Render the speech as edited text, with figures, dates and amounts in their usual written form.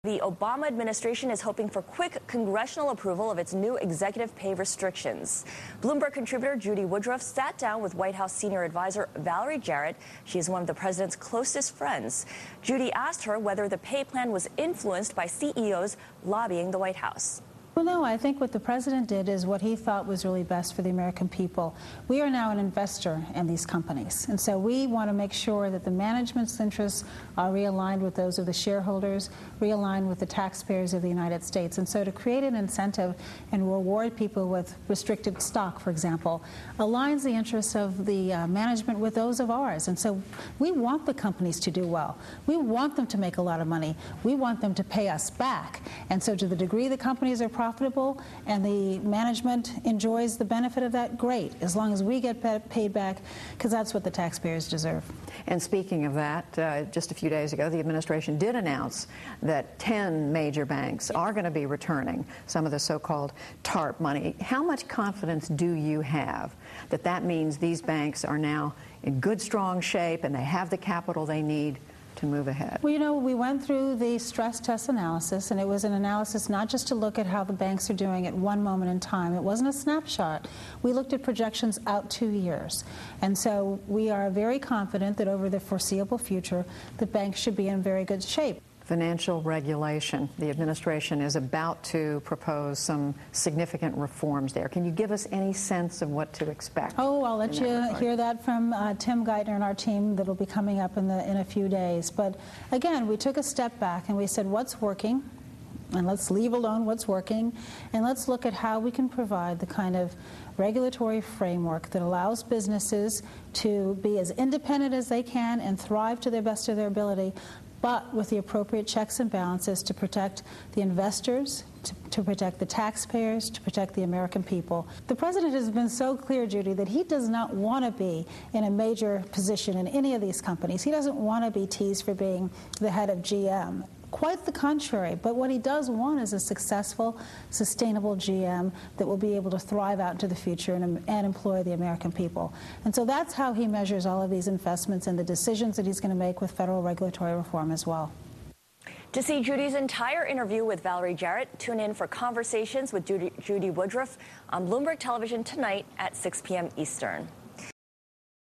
The Obama administration is hoping for quick congressional approval of its new executive pay restrictions. Bloomberg contributor Judy Woodruff sat down with White House senior advisor Valerie Jarrett. She is one of the president's closest friends. Judy asked her whether the pay plan was influenced by CEOs lobbying the White House. Well, no, I think what the president did is what he thought was really best for the American people. We are now an investor in these companies, and so we want to make sure that the management's interests are realigned with those of the shareholders, realigned with the taxpayers of the United States. And so to create an incentive and reward people with restricted stock, for example, aligns the interests of the management with those of ours. And so we want the companies to do well. We want them to make a lot of money. We want them to pay us back. And so to the degree the companies are profitable and the management enjoys the benefit of that, great, as long as we get paid back, because that's what the taxpayers deserve. And speaking of that, just a few days ago, the administration did announce that 10 major banks are going to be returning some of the so-called TARP money. How much confidence do you have that that means these banks are now in good, strong shape and they have the capital they need to move ahead? Well, you know, we went through the stress test analysis, and it was an analysis not just to look at how the banks are doing at one moment in time. It wasn't a snapshot. We looked at projections out 2 years. And so we are very confident that over the foreseeable future, the banks should be in very good shape. Financial regulation. The administration is about to propose some significant reforms there. Can you give us any sense of what to expect? Oh, I'll let you hear that from Tim Geithner and our team that'll be coming up in a few days. But again, we took a step back and we said, what's working? And let's leave alone what's working, and let's look at how we can provide the kind of regulatory framework that allows businesses to be as independent as they can and thrive to the best of their ability, but with the appropriate checks and balances to protect the investors, to protect the taxpayers, to protect the American people. The president has been so clear, Judy, that he does not want to be in a major position in any of these companies. He doesn't want to be teased for being the head of GM. Quite the contrary, but what he does want is a successful, sustainable GM that will be able to thrive out into the future and employ the American people. And so that's how he measures all of these investments and the decisions that he's going to make with federal regulatory reform as well. To see Judy's entire interview with Valerie Jarrett, tune in for Conversations with Judy Woodruff on Bloomberg Television tonight at 6 p.m. Eastern.